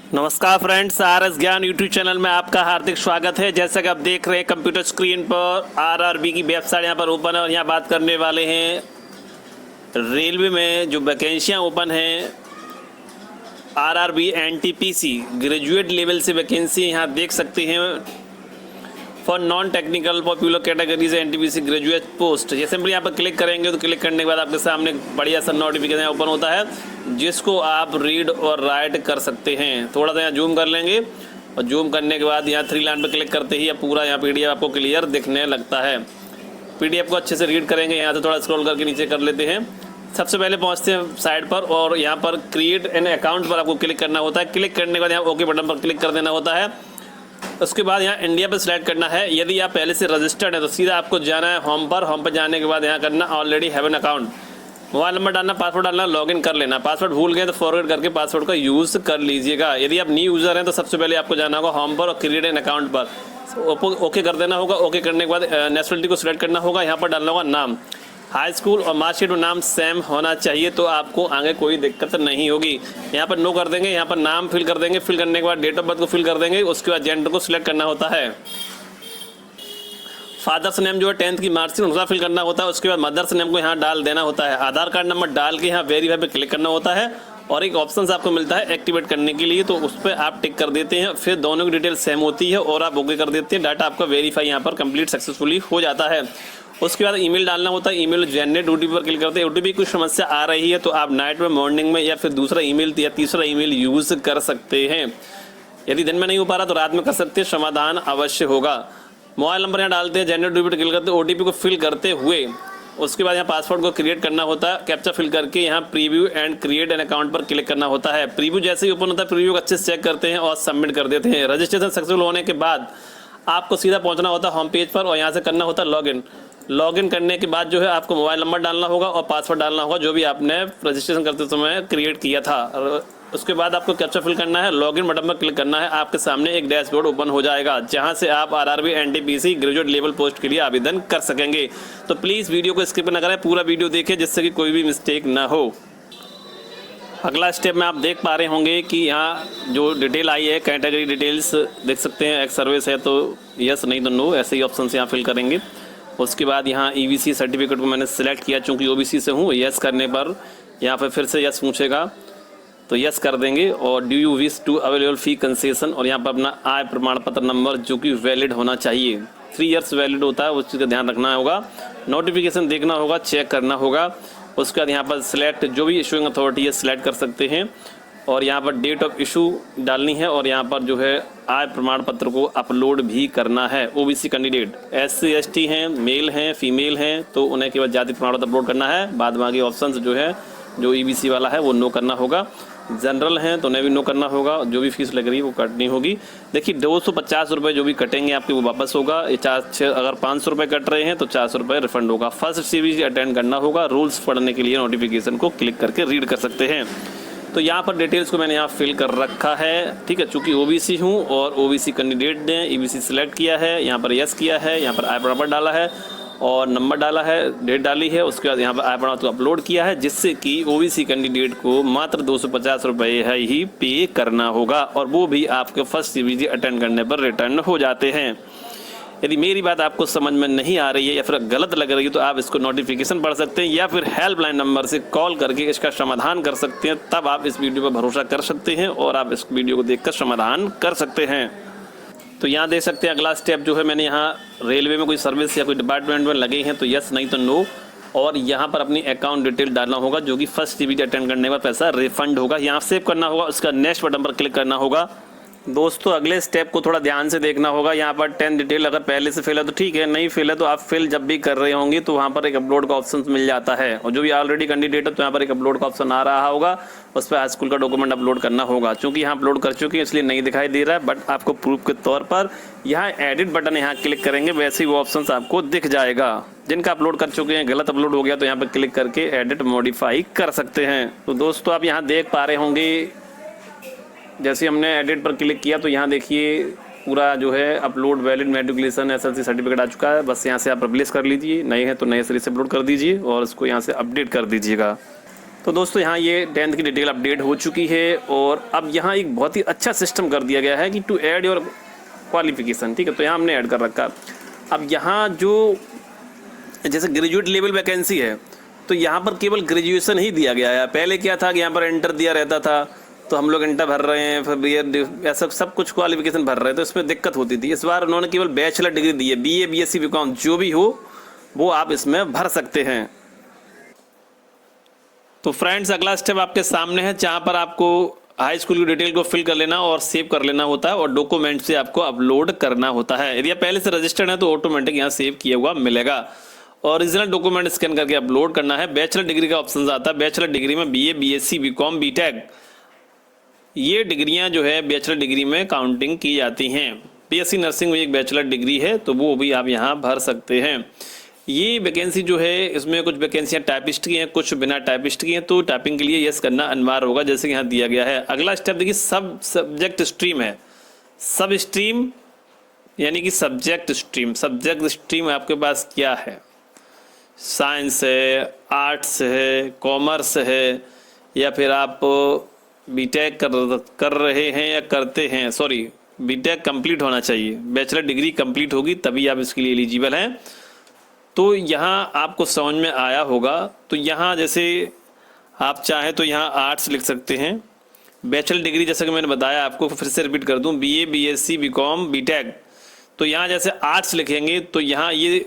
नमस्कार friends, RS ज्ञान YouTube channel में आपका हार्दिक स्वागत है। जैसा कि आप देख रहे हैं कंप्यूटर स्क्रीन पर आरआरबी की वेबसाइट यहाँ पर ओपन है और यहाँ बात करने वाले हैं रेलवे में जो वैकेंसियाँ ओपन हैं। आरआरबी एनटीपीसी ग्रेजुएट लेवल से वैकेंसी यहाँ देख सकते हैं for non technical popular categories NTPC graduate post. जैसे हम यहाँ पर क्लिक करेंगे तो क्लिक करने के बाद आपके सामने बढ़िया सा नोटिफिकेशन ओपन होता है जिसको आप रीड और राइट कर सकते हैं। थोड़ा सा यहाँ जूम कर लेंगे और जूम करने के बाद यहाँ 3 लाइन पर क्लिक करते ही पूरा यहाँ पीडीएफ आपको क्लियर दिखने लगता है। पीडीएफ को अच्छे से रीड करेंगे। यहाँ से थोड़ा स्क्रॉल करके नीचे कर लेते हैं। सबसे पहले पहुँचते हैं साइड पर और यहाँ पर क्रिएट एन अकाउंट पर आपको क्लिक करना होता है। क्लिक करने के बाद यहाँ ओके बटन पर क्लिक कर देना होता है। उसके बाद यहाँ इंडिया पर सिलेक्ट करना है। यदि आप पहले से रजिस्टर्ड है तो सीधा आपको जाना है होम पर जाने के बाद यहाँ करना already have an account. Mobile number डालना, पासवर्ड डालना, लॉगिन कर लेना। पासवर्ड भूल गए तो फॉरवर्ड करके पासवर्ड का यूज़ कर लीजिएगा। यदि आप न्यू यूज़र हैं तो सबसे पहले आपको जाना होगा होम पर और क्रिएट एन अकाउंट पर ओके कर देना होगा। ओके करने के बाद नेशनलिटी को सिलेक्ट करना होगा। यहाँ पर डालना होगा नाम। हाई स्कूल और मार्कशीट में नाम सेम होना चाहिए तो आपको आगे कोई दिक्कत नहीं होगी। यहाँ पर नो कर देंगे। यहाँ पर नाम फिल कर देंगे। फिल करने के बाद डेट ऑफ बर्थ को फिल कर देंगे। उसके बाद जेंडर को सिलेक्ट करना होता है। फादर्स नेम जो है 10th की मार्कशीट उसका फिल करना होता है। उसके बाद मदर्स नेम को यहाँ डाल देना होता है। आधार कार्ड नंबर डाल के यहाँ वेरीफाई पे क्लिक करना होता है और एक ऑप्शन आपको मिलता है एक्टिवेट करने के लिए, तो उस पर आप टिक कर देते हैं। फिर दोनों की डिटेल सेम होती है और आप ओके कर देते हैं। डाटा आपका वेरीफाई यहाँ पर कंप्लीट सक्सेसफुली हो जाता है। उसके बाद ईमेल डालना होता है। ईमेल जनरेट ओटीपी पर क्लिक करते हैं। ओटीपी कुछ समस्या आ रही है तो आप नाइट में, मॉर्निंग में या फिर दूसरा ईमेल या तीसरा ईमेल यूज़ कर सकते हैं। यदि दिन में नहीं हो पा रहा तो रात में कर सकते हैं, समाधान अवश्य होगा। मोबाइल नंबर यहाँ डालते हैं, जनरेट ओटीपी पर क्लिक करते हैं। ओटीपी को फिल करते हुए उसके बाद यहाँ पासवर्ड को क्रिएट करना होता है। कैप्चा फिल करके यहाँ preview and create an account पर क्लिक करना होता है। प्रीव्यू जैसे ही ओपन होता है प्रीव्यू को अच्छे से चेक करते हैं और सबमिट कर देते हैं। रजिस्ट्रेशन सक्सेसफुल होने के बाद आपको सीधा पहुँचना होता है होम पेज पर और यहाँ से करना होता है लॉगिन। लॉगिन करने के बाद जो है आपको मोबाइल नंबर डालना होगा और पासवर्ड डालना होगा जो भी आपने रजिस्ट्रेशन करते समय क्रिएट किया था। उसके बाद आपको कैप्चा फिल करना है। लॉगिन बटन पर क्लिक करना है। आपके सामने एक डैशबोर्ड ओपन हो जाएगा जहां से आप RRB NTPC graduate level post के लिए आवेदन कर सकेंगे। तो प्लीज़ वीडियो को स्किप न करें, पूरा वीडियो देखें जिससे कि कोई भी मिस्टेक ना हो। अगला स्टेप में आप देख पा रहे होंगे कि यहाँ जो डिटेल आई है, कैटेगरी डिटेल्स देख सकते हैं। एक सर्विस है तो यस, नहीं तो नो, ऐसे ही ऑप्शन से यहाँ फिल करेंगे। उसके बाद यहाँ ईबीसी सर्टिफिकेट को मैंने सेलेक्ट किया, चूँकि ओबीसी से हूँ। यस करने पर यहाँ पर फिर से यस पूछेगा तो यस कर देंगे। और do you wish to available fee concession, और यहाँ पर अपना आय प्रमाण पत्र नंबर जो कि वैलिड होना चाहिए, 3 ईयर्स वैलिड होता है, उस चीज़ का ध्यान रखना होगा। नोटिफिकेशन देखना होगा, चेक करना होगा। उसके बाद यहाँ पर सिलेक्ट जो भी इशूइंग अथॉरिटी है सिलेक्ट कर सकते हैं और यहाँ पर डेट ऑफ इशू डालनी है और यहाँ पर जो है आय प्रमाण पत्र को अपलोड भी करना है। ओबीसी कैंडिडेट SC ST हैं, मेल हैं, फीमेल हैं तो उन्हें केवल जाति प्रमाण पत्र अपलोड करना है। बाद बाकी ऑप्शन जो है जो EBC वाला है वो नो करना होगा। जनरल हैं तो उन्हें भी नो करना होगा। जो भी फीस लग रही है वो कटनी होगी। देखिए 250 रुपये जो भी कटेंगे आपके वो वापस होगा। ये अगर 500 रुपये कट रहे हैं तो 400 रुपये रिफंड होगा। फर्स्ट CBC अटेंड करना होगा। रूल्स पढ़ने के लिए नोटिफिकेशन को क्लिक करके रीड कर सकते हैं। तो यहाँ पर डिटेल्स को मैंने यहाँ फिल कर रखा है, ठीक है। चूँकि OBC हूँ और OBC कैंडिडेट ने EBC सिलेक्ट किया है, यहाँ पर यस किया है, यहाँ पर आय प्रमाण पत्र डाला है और नंबर डाला है, डेट डाली है। उसके बाद यहाँ पर आय प्रमाण पत्र अपलोड किया है जिससे कि OBC कैंडिडेट को मात्र 250 रुपये ही पे करना होगा और वो भी आपके फर्स्ट CBC अटेंड करने पर रिटर्न हो जाते हैं। यदि मेरी बात आपको समझ में नहीं आ रही है या फिर गलत लग रही है तो आप इसको नोटिफिकेशन पढ़ सकते हैं या फिर हेल्पलाइन नंबर से कॉल करके इसका समाधान कर सकते हैं। तब आप इस वीडियो पर भरोसा कर सकते हैं और आप इस वीडियो को देखकर समाधान कर सकते हैं। तो यहाँ देख सकते हैं अगला स्टेप जो है, मैंने यहाँ रेलवे में कोई सर्विस या कोई डिपार्टमेंट में लगे हैं तो यस, नहीं तो नो। और यहाँ पर अपनी अकाउंट डिटेल डालना होगा जो कि फर्स्ट CBC अटेंड करने पर पैसा रिफंड होगा। यहाँ सेव करना होगा, उसका नेक्स्ट बटन पर क्लिक करना होगा। दोस्तों अगले स्टेप को थोड़ा ध्यान से देखना होगा। यहाँ पर 10 डिटेल अगर पहले से फिल है तो ठीक है, नहीं फिल है तो आप फिल जब भी कर रहे होंगे तो वहाँ पर एक अपलोड का ऑप्शन मिल जाता है। और जो भी ऑलरेडी कैंडिडेट है तो यहाँ पर एक अपलोड का ऑप्शन आ रहा होगा, उस पर हाई स्कूल का डॉक्यूमेंट अपलोड करना होगा। चूँकि यहाँ अपलोड कर चुके हैं इसलिए नहीं दिखाई दे रहा है, बट आपको प्रूफ के तौर पर यहाँ एडिट बटन यहाँ क्लिक करेंगे वैसे ही वो ऑप्शन आपको दिख जाएगा। जिनका अपलोड कर चुके हैं, गलत अपलोड हो गया तो यहाँ पर क्लिक करके एडिट मॉडिफाई कर सकते हैं। तो दोस्तों आप यहाँ देख पा रहे होंगे जैसे हमने एडिट पर क्लिक किया तो यहाँ देखिए पूरा जो है upload valid matriculation SLC certificate आ चुका है। बस यहाँ से आप रिप्लेस कर लीजिए, नए हैं तो नए सिरे से अपलोड कर दीजिए और उसको यहाँ से अपडेट कर दीजिएगा। तो दोस्तों यहाँ ये 10th की डिटेल अपडेट हो चुकी है और अब यहाँ एक बहुत ही अच्छा सिस्टम कर दिया गया है कि टू ऐड योर क्वालिफिकेशन, ठीक है। तो यहाँ हमने ऐड कर रखा। अब यहाँ जो जैसे ग्रेजुएट लेवल वैकेंसी है तो यहाँ पर केवल ग्रेजुएशन ही दिया गया है। पहले क्या था कि यहाँ पर इंटर दिया रहता था, तो हम लोग इंटर भर रहे हैं, फिर बी ऐसा सब कुछ क्वालिफिकेशन भर रहे हैं, तो इसमें दिक्कत होती थी। इस बार उन्होंने केवल बैचलर डिग्री दी है, BA BSc BCom जो भी हो वो आप इसमें भर सकते हैं। तो फ्रेंड्स अगला स्टेप आपके सामने है, जहाँ पर आपको हाई स्कूल की डिटेल को फिल कर लेना और सेव कर लेना होता है और डॉक्यूमेंट से आपको अपलोड करना होता है। यदि आप पहले से रजिस्टर्ड है तो ऑटोमेटिक यहाँ सेव किया हुआ मिलेगा। ओरिजिनल डॉक्यूमेंट स्कैन करके अपलोड करना है। बैचलर डिग्री का ऑप्शन आता है। बैचलर डिग्री में BA BSc BCom BTech ये डिग्रियां जो है बैचलर डिग्री में काउंटिंग की जाती हैं। BSc नर्सिंग में एक बैचलर डिग्री है तो वो भी आप यहाँ भर सकते हैं। ये वैकेंसी जो है इसमें कुछ वैकेंसियाँ टाइपिस्ट की हैं, कुछ बिना टाइपिस्ट की हैं, तो टाइपिंग के लिए यस करना अनिवार्य होगा जैसे कि यहाँ दिया गया है। अगला स्टेप देखिए, सब सब्जेक्ट स्ट्रीम है। सब स्ट्रीम यानी कि सब्जेक्ट स्ट्रीम आपके पास क्या है? साइंस है, आर्ट्स है, कॉमर्स है, या फिर आप बीटेक कर रहे हैं या करते हैं। सॉरी, बीटेक कंप्लीट होना चाहिए, बैचलर डिग्री कंप्लीट होगी तभी आप इसके लिए एलिजिबल हैं। तो यहाँ आपको समझ में आया होगा। तो यहाँ जैसे आप चाहें तो यहाँ आर्ट्स लिख सकते हैं। बैचलर डिग्री जैसा कि मैंने बताया आपको, फिर से रिपीट कर दूँ, BA BSc BCom BTech। तो यहाँ जैसे आर्ट्स लिखेंगे तो यहाँ ये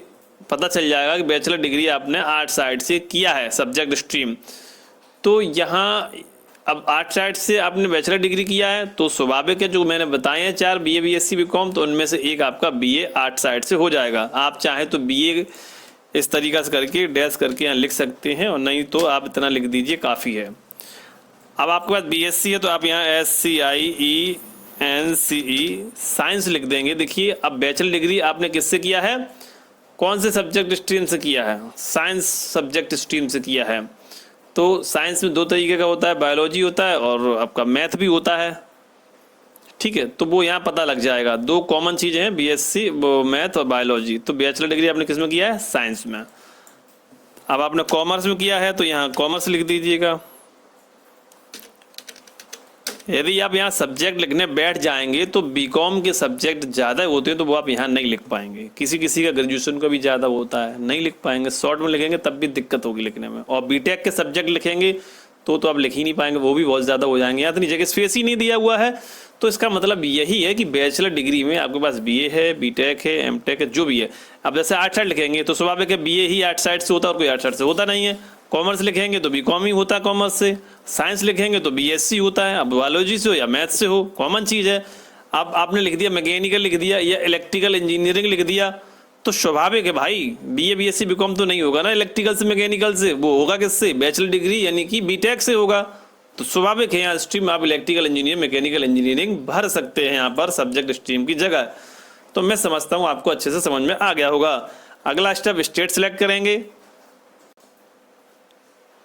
पता चल जाएगा कि बैचलर डिग्री आपने आर्ट साइड से किया है, सब्जेक्ट स्ट्रीम। तो यहाँ अब आर्ट साइड से आपने बैचलर डिग्री किया है तो स्वाभाविक है, जो मैंने बताए हैं 4 BA BSc BCom, तो उनमें से एक आपका BA आर्ट साइड से हो जाएगा। आप चाहें तो BA इस तरीक़ा से करके डैश करके यहाँ लिख सकते हैं, और नहीं तो आप इतना लिख दीजिए, काफ़ी है। अब आपके पास BSc है तो आप यहाँ SCIENCE साइंस लिख देंगे। देखिए अब बैचलर डिग्री आपने किससे किया है, कौन से सब्जेक्ट स्ट्रीम से किया है? साइंस सब्जेक्ट स्ट्रीम से किया है। तो साइंस में 2 तरीके का होता है, बायोलॉजी होता है और आपका मैथ भी होता है, ठीक है। तो वो यहाँ पता लग जाएगा। 2 कॉमन चीज़ें हैं, BSc मैथ और बायोलॉजी। तो बैचलर डिग्री आपने किस में किया है? साइंस में। अब आपने कॉमर्स में किया है तो यहाँ कॉमर्स लिख दीजिएगा। यदि आप यहाँ सब्जेक्ट लिखने बैठ जाएंगे तो BCom के सब्जेक्ट ज़्यादा होते हैं तो वो आप यहाँ नहीं लिख पाएंगे। किसी किसी का ग्रेजुएशन का भी ज़्यादा होता है, नहीं लिख पाएंगे। शॉर्ट में लिखेंगे तब भी दिक्कत होगी लिखने में। और BTech के सब्जेक्ट लिखेंगे तो आप लिख ही नहीं पाएंगे, वो भी बहुत ज़्यादा हो जाएंगे। यहाँ इतनी जगह स्पेस ही नहीं दिया हुआ है। तो इसका मतलब यही है कि बैचलर डिग्री में आपके पास BA है, BTech है, MTech है, जो भी है। अब जैसे आर्ट साइड लिखेंगे तो स्वाभाविक है BA ही आर्ट साइड से होता है और कोई आर्ट साइड से होता नहीं है। कॉमर्स लिखेंगे तो BCom ही होता है कॉमर्स से। साइंस लिखेंगे तो BSc होता है। अब बायोलॉजी से हो या मैथ से हो, कॉमन चीज़ है। अब आपने लिख दिया मैकेनिकल लिख दिया या इलेक्ट्रिकल इंजीनियरिंग लिख दिया तो स्वाभाविक है भाई BA BSc BCom तो नहीं होगा ना इलेक्ट्रिकल से मैकेनिकल से, वो होगा किससे? बैचलर डिग्री यानी कि BTech से होगा। तो स्वाभाविक है यहाँ स्ट्रीम आप इलेक्ट्रिकल इंजीनियर, मैकेनिकल इंजीनियरिंग भर सकते हैं यहाँ पर सब्जेक्ट स्ट्रीम की जगह। तो मैं समझता हूँ आपको अच्छे से समझ में आ गया होगा। अगला स्टेप स्टेट सेलेक्ट करेंगे।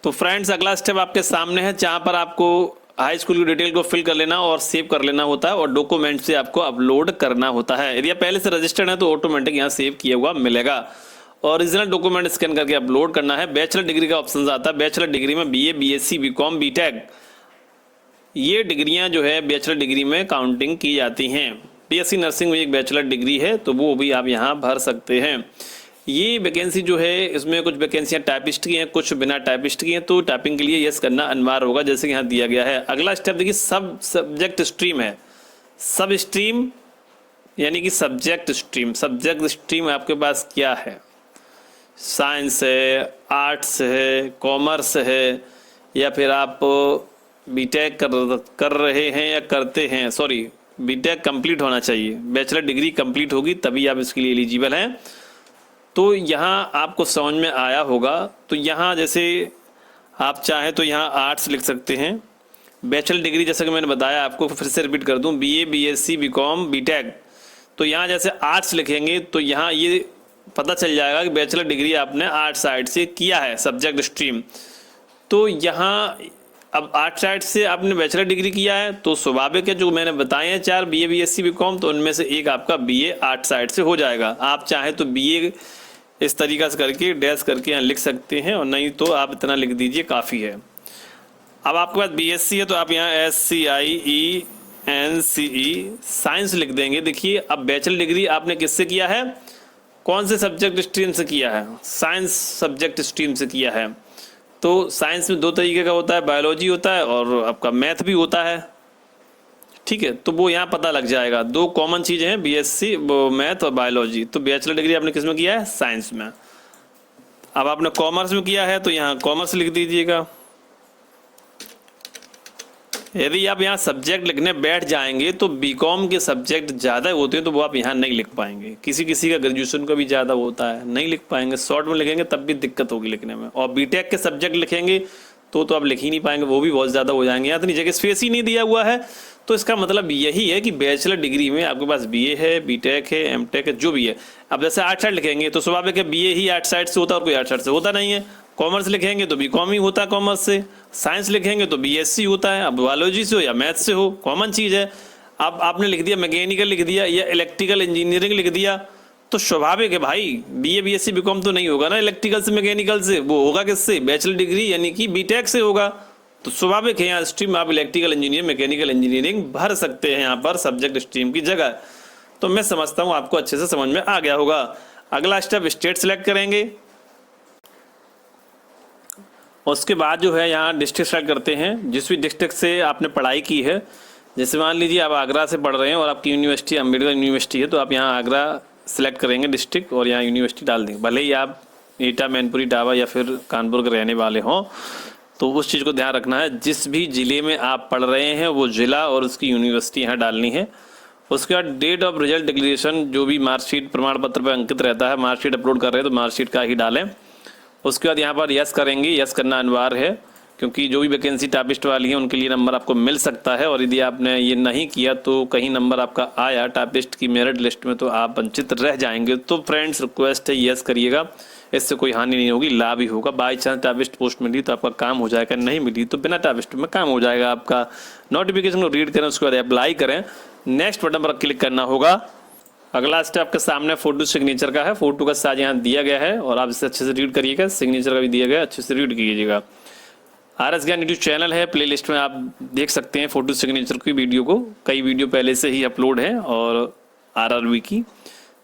तो फ्रेंड्स अगला स्टेप आपके सामने है, जहाँ पर आपको हाई स्कूल की डिटेल को फिल कर लेना और सेव कर लेना होता है और डॉक्यूमेंट से आपको अपलोड करना होता है। यदि आप पहले से रजिस्टर्ड है तो ऑटोमेटिक यहाँ सेव किया हुआ मिलेगा। ओरिजिनल डॉक्यूमेंट स्कैन करके अपलोड करना है। बैचलर डिग्री का ऑप्शन आता है। बैचलर डिग्री में BA BSc BCom BTech ये डिग्रियां जो है बैचलर डिग्री में काउंटिंग की जाती हैं। BSc नर्सिंग में एक बैचलर डिग्री है तो वो भी आप यहाँ भर सकते हैं। ये वैकेंसी जो है इसमें कुछ वैकेंसियाँ टाइपिस्ट की हैं, कुछ बिना टाइपिस्ट की हैं, तो टाइपिंग के लिए यस करना अनिवार्य होगा जैसे कि यहाँ दिया गया है। अगला स्टेप देखिए, सब सब्जेक्ट स्ट्रीम है। सब स्ट्रीम यानी कि सब्जेक्ट स्ट्रीम आपके पास क्या है? साइंस है, आर्ट्स है, कॉमर्स है, या फिर आप बीटेक कर रहे हैं या करते हैं। सॉरी, बीटेक कंप्लीट होना चाहिए, बैचलर डिग्री कंप्लीट होगी तभी आप इसके लिए एलिजिबल हैं। तो यहाँ आपको समझ में आया होगा। तो यहाँ जैसे आप चाहें तो यहाँ आर्ट्स लिख सकते हैं। बैचलर डिग्री जैसा कि मैंने बताया आपको, फिर से रिपीट कर दूँ, BA BSc BCom BTech। तो यहाँ जैसे आर्ट्स लिखेंगे तो यहाँ ये पता चल जाएगा कि बैचलर डिग्री आपने आर्ट साइड से किया है, सब्जेक्ट स्ट्रीम। तो यहाँ अब आर्ट साइड से आपने बैचलर डिग्री किया है तो स्वाभाविक है, जो मैंने बताए हैं 4 BA BSc BCom, तो उनमें से एक आपका BA आर्ट साइड से हो जाएगा। आप चाहें तो BA इस तरीक़ा से करके डैश करके यहाँ लिख सकते हैं, और नहीं तो आप इतना लिख दीजिए, काफ़ी है। अब आपके पास बीएससी है तो आप यहाँ SCIENCE साइंस लिख देंगे। देखिए अब बैचलर डिग्री आपने किससे किया है, कौन से सब्जेक्ट स्ट्रीम से किया है, साइंस सब्जेक्ट स्ट्रीम से किया है। तो साइंस में दो तरीके का होता है, बायोलॉजी होता है और आपका मैथ भी होता है, ठीक है। तो वो यहाँ पता लग जाएगा, दो कॉमन चीज़ें हैं, बीएससी मैथ और बायोलॉजी। तो बैचलर डिग्री आपने किस में किया है, साइंस में। अब आपने कॉमर्स में किया है तो यहाँ कॉमर्स लिख दीजिएगा। यदि आप यहाँ सब्जेक्ट लिखने बैठ जाएंगे तो बीकॉम के सब्जेक्ट ज़्यादा होते हैं तो वो आप यहाँ नहीं लिख पाएंगे। किसी किसी का ग्रेजुएशन का भी ज़्यादा होता है, नहीं लिख पाएंगे, शॉर्ट में लिखेंगे तब भी दिक्कत होगी लिखने में। और बीटेक के सब्जेक्ट लिखेंगे तो आप लिख ही नहीं पाएंगे, वो भी बहुत ज़्यादा हो जाएंगे। यहाँ इतनी जगह स्पेस ही नहीं दिया हुआ है। तो इसका मतलब यही है कि बैचलर डिग्री में आपके पास बीए है, बीटेक है, एमटेक है, जो भी है। अब जैसे आर्ट साइड लिखेंगे तो स्वाभाविक है बीए ही आर्ट साइड से होता है और कोई आर्ट साइड से होता नहीं है। कॉमर्स लिखेंगे तो बीकॉम ही होता है कॉमर्स से, साइंस लिखेंगे तो बीएससी होता है। अब बायोलॉजी से हो या मैथ से हो, कॉमन चीज़ है। अब आपने लिख दिया मैकेनिकल लिख दिया या इलेक्ट्रिकल इंजीनियरिंग लिख दिया तो स्वाभाविक है भाई बीए बीएससी बीकॉम तो नहीं होगा ना इलेक्ट्रिकल से मैकेनिकल से, वो होगा किससे, बैचलर डिग्री यानी कि बीटेक से होगा। तो स्वाभाविक है यहाँ स्ट्रीम आप इलेक्ट्रिकल इंजीनियर मैकेनिकल इंजीनियरिंग भर सकते हैं यहाँ पर सब्जेक्ट स्ट्रीम की जगह। तो मैं समझता हूँ आपको अच्छे से समझ में आ गया होगा। अगला स्टेप स्टेट सेलेक्ट करेंगे, उसके बाद जो है यहाँ डिस्ट्रिक्ट सेलेक्ट करते हैं। जिस भी डिस्ट्रिक्ट से आपने पढ़ाई की है, जैसे मान लीजिए आप आगरा से पढ़ रहे हैं और आपकी यूनिवर्सिटी अम्बेडकर यूनिवर्सिटी है तो आप यहाँ आगरा सेलेक्ट करेंगे डिस्ट्रिक्ट और यहाँ यूनिवर्सिटी डाल देंगे। भले ही आप एटा, मैनपुरी, टावा या फिर कानपुर के रहने वाले हों, तो उस चीज़ को ध्यान रखना है जिस भी ज़िले में आप पढ़ रहे हैं वो ज़िला और उसकी यूनिवर्सिटी यहाँ डालनी है। उसके बाद डेट ऑफ रिजल्ट डिक्लेरेशन, जो भी मार्कशीट प्रमाण पत्र पर अंकित रहता है, मार्कशीट अपलोड कर रहे हैं तो मार्कशीट का ही डालें। उसके बाद यहाँ पर यस करेंगे, यस करना अनिवार्य है क्योंकि जो भी वैकेंसी टापिस्ट वाली है उनके लिए नंबर आपको मिल सकता है। और यदि आपने ये नहीं किया तो कहीं नंबर आपका आया टापिस्ट की मेरिट लिस्ट में तो आप वंचित रह जाएंगे। तो फ्रेंड्स रिक्वेस्ट है यस करिएगा, इससे कोई हानि नहीं होगी, लाभ ही होगा। बाई चांस टापिस्ट पोस्ट मिली तो आपका काम हो जाएगा, नहीं मिली तो बिना टापिस्ट में काम हो जाएगा आपका। नोटिफिकेशन को रीड करें, उसके बाद अप्लाई करें, नेक्स्ट बटन पर क्लिक करना होगा। अगला स्टेप आपके सामने फोटो सिग्नेचर का है। फोटो का साइज यहाँ दिया गया है और आप इसे अच्छे से रीड करिएगा। सिग्नेचर का भी दिया गया है, अच्छे से रीड कीजिएगा। RS ज्ञान यूट्यूब चैनल है, प्लेलिस्ट में आप देख सकते हैं फोटो सिग्नेचर की वीडियो को। कई वीडियो पहले से ही अपलोड है और RRB की।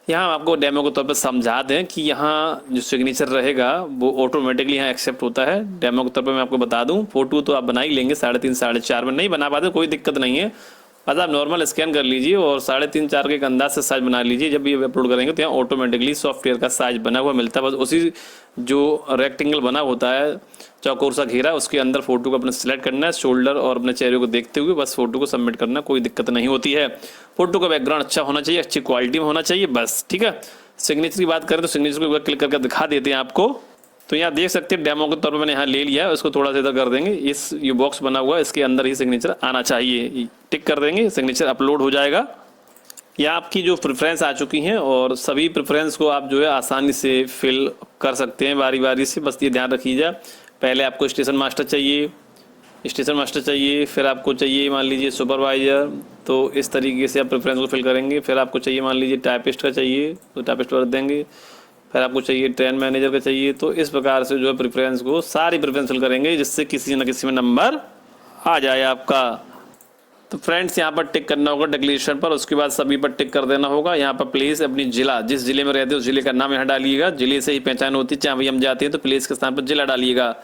यहाँ आपको डेमो के तौर पर समझा दें कि यहाँ जो सिग्नेचर रहेगा वो ऑटोमेटिकली यहाँ एक्सेप्ट होता है। डेमो के तौर पर मैं आपको बता दूँ, फोटो तो आप बना ही लेंगे 3.5 4.5 में, नहीं बना पाते कोई दिक्कत नहीं है, बस आप नॉर्मल स्कैन कर लीजिए और 3.5 4 के एक अंदाज से साइज बना लीजिए। जब ये अपलोड करेंगे तो यहाँ ऑटोमेटिकली सॉफ्टवेयर का साइज बना हुआ मिलता है। बस उसी जो रेक्टेंगल बना होता है चौकोर सा घेरा, उसके अंदर फोटो को अपने सेलेक्ट करना है, शोल्डर और अपने चेहरे को देखते हुए बस फोटो को सबमिट करना, कोई दिक्कत नहीं होती है। फोटो का बैकग्राउंड अच्छा होना चाहिए, अच्छी क्वालिटी में होना चाहिए, बस ठीक है। सिग्नेचर की बात करें तो सिग्नेचर को क्लिक करके दिखा देते हैं आपको। तो यहाँ देख सकते हैं डेमो के तौर पर मैंने यहाँ ले लिया है, उसको थोड़ा सा इधर कर देंगे। इस ये बॉक्स बना हुआ है, इसके अंदर ही सिग्नेचर आना चाहिए, टिक कर देंगे, सिग्नेचर अपलोड हो जाएगा। यहाँ आपकी जो प्रेफरेंस आ चुकी हैं और सभी प्रेफरेंस को आप जो है आसानी से फिल कर सकते हैं बारी बारी से। बस ये ध्यान रखिएगा, पहले आपको स्टेशन मास्टर चाहिए, फिर आपको चाहिए मान लीजिए सुपरवाइज़र, तो इस तरीके से आप प्रेफरेंस को फिल करेंगे। फिर आपको चाहिए मान लीजिए टाइपिस्ट का चाहिए तो टाइपिस्ट कर देंगे, फिर आपको चाहिए ट्रेन मैनेजर का चाहिए। तो इस प्रकार से जो है प्रेफरेंस को सारी प्रेफरेंस फिल करेंगे जिससे किसी न किसी में नंबर आ जाए आपका। तो फ्रेंड्स यहाँ पर टिक करना होगा डिक्लेरेशन पर, उसके बाद सभी पर टिक कर देना होगा। यहाँ पर प्लेस अपनी जिला, जिस जिले में रहते हो उस जिले का नाम यहाँ डालिएगा, जिले से ही पहचान होती है, चाहे वही हम जाते हैं तो प्लेस के स्थान पर जिला डालिएगा।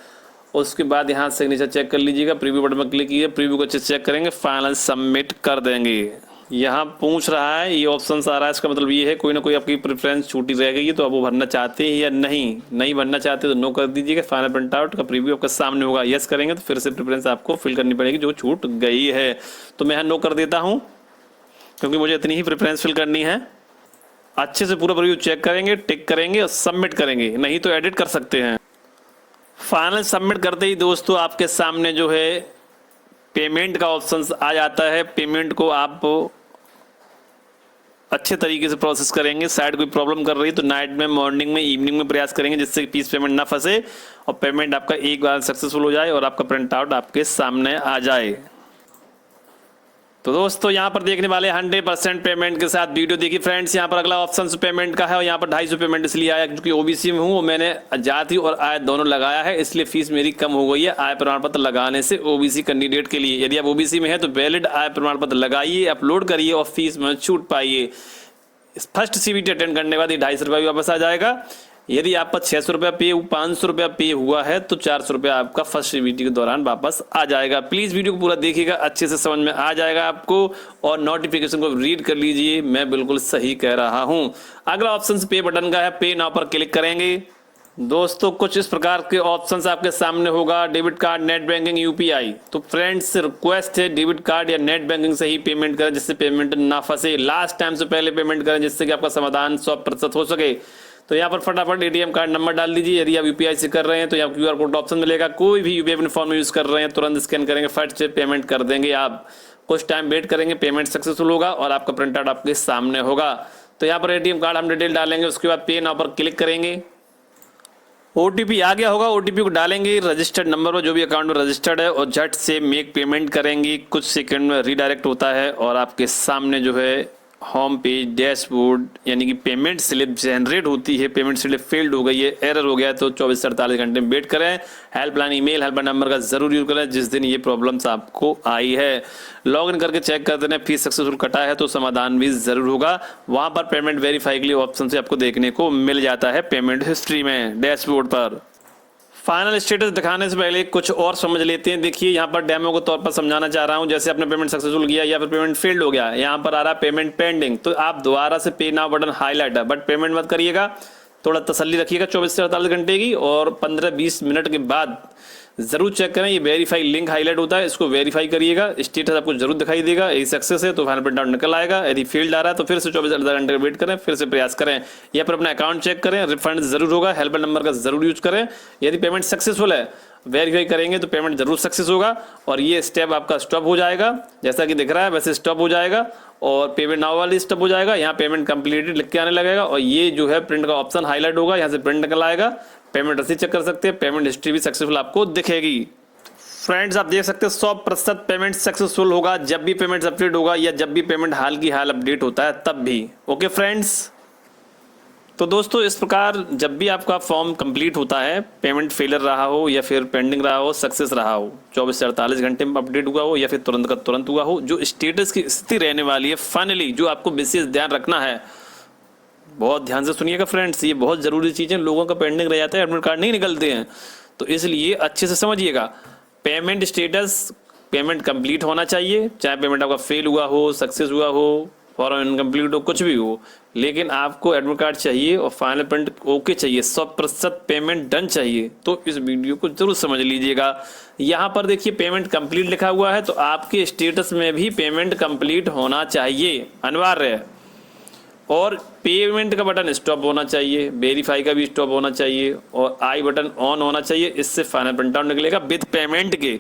उसके बाद यहाँ सिग्नेचर चेक कर लीजिएगा, प्रीव्यू बटन पर क्लिक कीजिए, प्रीव्यू को अच्छे से चेक करेंगे, फाइनल सबमिट कर देंगे। यहाँ पूछ रहा है, ये ऑप्शन आ रहा है, इसका मतलब ये है कोई ना कोई आपकी प्रेफरेंस छूटी रह गई है तो आप वो भरना चाहते हैं या नहीं भरना चाहते तो नो कर दीजिएगा। फाइनल प्रिंट आउट का प्रीव्यू आपके सामने होगा, यस करेंगे तो फिर से प्रेफरेंस आपको फिल करनी पड़ेगी जो छूट गई है। तो मैं यहाँ नो कर देता हूँ क्योंकि मुझे इतनी ही प्रेफरेंस फिल करनी है। अच्छे से पूरा प्रीव्यू चेक करेंगे, टिक करेंगे और सबमिट करेंगे, नहीं तो एडिट कर सकते हैं। फाइनल सबमिट करते ही दोस्तों आपके सामने जो है पेमेंट का ऑप्शन आ जाता है। पेमेंट को आप अच्छे तरीके से प्रोसेस करेंगे। साइड कोई प्रॉब्लम कर रही है तो नाइट में, मॉर्निंग में, इवनिंग में प्रयास करेंगे जिससे फीस पेमेंट ना फंसे और पेमेंट आपका एक बार सक्सेसफुल हो जाए और आपका प्रिंट आउट आपके सामने आ जाए। तो दोस्तों यहाँ पर देखने वाले 100% पेमेंट के साथ वीडियो देखिए फ्रेंड्स। यहाँ पर अगला ऑप्शन पेमेंट का है और यहाँ पर 250 पेमेंट इसलिए आया क्योंकि ओबीसी में हूँ और मैंने जाति और आय दोनों लगाया है, इसलिए फीस मेरी कम हो गई है आय प्रमाण पत्र लगाने से ओबीसी कैंडिडेट के लिए। यदि आप ओबीसी में है तो वैलिड आय प्रमाण पत्र लगाइए, अपलोड करिए और फीस में छूट पाइए। फर्स्ट सीबीटी अटेंड करने के बाद ये 250 रुपये वापस आ जाएगा। यदि आप पर 600 रुपया पे 500 रुपया पे हुआ है तो 400 रुपया आपका फर्स्ट सीबीटी के दौरान वापस आ जाएगा। प्लीज़ वीडियो को पूरा देखिएगा, अच्छे से समझ में आ जाएगा आपको और नोटिफिकेशन को रीड कर लीजिए, मैं बिल्कुल सही कह रहा हूं। अगला ऑप्शन पे बटन का है, पे नाउ पर क्लिक करेंगे। दोस्तों कुछ इस प्रकार के ऑप्शंस आपके सामने होगा, debit card, net banking, UPI. तो फ्रेंड्स रिक्वेस्ट है डेबिट कार्ड या नेट बैंकिंग से ही पेमेंट करें जिससे पेमेंट ना फंसे। लास्ट टाइम से पहले पेमेंट करें जिससे कि आपका समाधान 100% हो सके। तो यहाँ पर फटाफट एटीएम कार्ड नंबर डाल दीजिए। यदि आप यूपीआई से कर रहे हैं तो यहाँ क्यूआर कोड ऑप्शन मिलेगा, कोई भी यूपीआई फॉर्म यूज कर रहे हैं तुरंत स्कैन करेंगे, फट से पेमेंट कर देंगे। आप कुछ टाइम वेट करेंगे, पेमेंट सक्सेसफुल होगा और आपका प्रिंट आउट आपके सामने होगा। तो यहाँ पर एटीएम कार्ड हम डिटेल डालेंगे, उसके बाद पे नाउ पर क्लिक करेंगे। ओटीपी आ गया होगा, ओटीपी को डालेंगे रजिस्टर्ड नंबर पर जो भी अकाउंट में रजिस्टर्ड है और झट से मेक पेमेंट करेंगे। कुछ सेकंड में रीडायरेक्ट होता है और आपके सामने जो है होम पेज डैशबोर्ड यानी कि पेमेंट स्लिप जनरेट होती है। पेमेंट स्लिप फेल्ड हो गई है, एरर हो गया है तो 24 से 48 घंटे में वेट करें। हेल्पलाइन ईमेल हेल्पलाइन नंबर का जरूर यूज करें जिस दिन ये प्रॉब्लम्स आपको आई है। लॉगिन करके चेक कर देना, फीस सक्सेसफुल कटा है तो समाधान भी जरूर होगा। वहां पर पेमेंट वेरीफाई के लिए ऑप्शन से आपको देखने को मिल जाता है पेमेंट हिस्ट्री में डैशबोर्ड पर। फाइनल स्टेटस दिखाने से पहले कुछ और समझ लेते हैं। देखिए यहाँ पर डेमो के तौर पर समझाना चाह रहा हूँ। जैसे आपने पेमेंट सक्सेसफुल किया या फिर पेमेंट फेल्ड हो गया, यहाँ पर आ रहा है पेमेंट पेंडिंग, तो आप दोबारा से पे नाउ बटन हाईलाइट है, बट पेमेंट मत करिएगा, थोड़ा तसल्ली रखिएगा 24 से 48 घंटे की और 15-20 मिनट के बाद जरूर चेक करें। ये वेरीफाई लिंक हाईलाइट होता है, इसको वेरीफाई करिएगा, स्टेटस आपको जरूर दिखाई देगा। यदि सक्सेस है तो फाइनल प्रिंट आउट निकल आएगा, यदि फेल्ड आ रहा है तो फिर से 24 घंटे वेट करें, फिर से प्रयास करें या फिर अपना अकाउंट चेक करें, रिफंड जरूर होगा। हेल्पलाइन नंबर का जरूर यूज करें। यदि पेमेंट सक्सेसफुल है वेरीफाई करेंगे तो पेमेंट जरूर सक्सेस होगा और ये स्टेप आपका स्टॉप हो जाएगा। जैसा कि दिख रहा है वैसे स्टॉप हो जाएगा और पेमेंट नाउ वाली स्टॉप हो जाएगा। यहाँ पेमेंट कंप्लीटेड लिख के आने लगेगा और ये जो है प्रिंट का ऑप्शन हाईलाइट होगा, यहाँ से प्रिंट निकल आएगा। पेमेंट रसीद चेक कर सकते हैं, पेमेंट हिस्ट्री भी सक्सेसफुल आपको दिखेगी। फ्रेंड्स आप देख सकते हैं 100% पेमेंट सक्सेसफुल होगा जब भी पेमेंट अपडेट होगा या जब भी पेमेंट हाल की हाल अपडेट होता है तब भी। ओके फ्रेंड्स, तो दोस्तों इस प्रकार जब भी आपका फॉर्म कंप्लीट होता है, पेमेंट फेलर रहा हो या फिर पेंडिंग रहा हो, सक्सेस रहा हो, 24 से 48 घंटे में अपडेट हुआ हो या फिर तुरंत का तुरंत हुआ हो, जो स्टेटस की स्थिति रहने वाली है फाइनली जो आपको विशेष ध्यान रखना है, बहुत ध्यान से सुनिएगा फ्रेंड्स, ये बहुत ज़रूरी चीज़ें। लोगों का पेंडिंग रह जाता है, एडमिट कार्ड नहीं निकलते हैं, तो इसलिए अच्छे से समझिएगा। पेमेंट स्टेटस, पेमेंट कंप्लीट होना चाहिए, चाहे पेमेंट आपका फेल हुआ हो, सक्सेस हुआ हो, फॉर्म इनकम्प्लीट हो, कुछ भी हो, लेकिन आपको एडमिट कार्ड चाहिए और फाइनल प्रिंट ओके चाहिए, 100% पेमेंट डन चाहिए। तो इस वीडियो को जरूर समझ लीजिएगा। यहाँ पर देखिए पेमेंट कंप्लीट लिखा हुआ है तो आपके स्टेटस में भी पेमेंट कंप्लीट होना चाहिए, अनिवार्य है। और पेमेंट का बटन स्टॉप होना चाहिए, वेरीफाई का भी स्टॉप होना चाहिए और आई बटन ऑन होना चाहिए। इससे फाइनल प्रिंट आउट निकलेगा विद पेमेंट के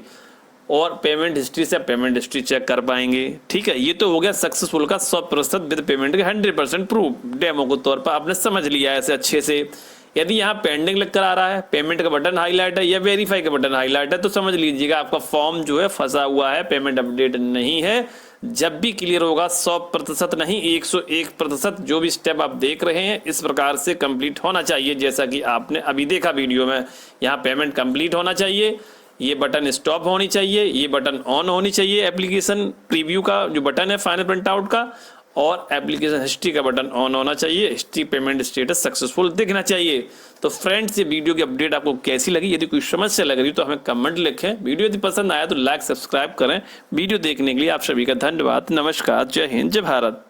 और पेमेंट हिस्ट्री से पेमेंट हिस्ट्री चेक कर पाएंगे। ठीक है, ये तो हो गया सक्सेसफुल का 100% विद पेमेंट के 100% प्रूफ। डेमो के तौर पर आपने समझ लिया है ऐसे अच्छे से। यदि यहाँ पेंडिंग लिख कर आ रहा है, पेमेंट का बटन हाईलाइट है या वेरीफाई का बटन हाईलाइट है, तो समझ लीजिएगा आपका फॉर्म जो है फंसा हुआ है, पेमेंट अपडेट नहीं है। जब भी क्लियर होगा 100% नहीं 101% जो भी स्टेप आप देख रहे हैं इस प्रकार से कंप्लीट होना चाहिए। जैसा कि आपने अभी देखा वीडियो में, यहाँ पेमेंट कंप्लीट होना चाहिए, ये बटन स्टॉप होनी चाहिए, ये बटन ऑन होनी चाहिए, एप्लीकेशन प्रीव्यू का जो बटन है फाइनल प्रिंट आउट का, और एप्लीकेशन हिस्ट्री का बटन ऑन होना चाहिए। हिस्ट्री पेमेंट स्टेटस सक्सेसफुल दिखना चाहिए। तो फ्रेंड्स ये वीडियो की अपडेट आपको कैसी लगी? यदि कोई समस्या लग रही तो हमें कमेंट लिखें। वीडियो यदि पसंद आया तो लाइक सब्सक्राइब करें। वीडियो देखने के लिए आप सभी का धन्यवाद। नमस्कार, जय हिंद, जय भारत।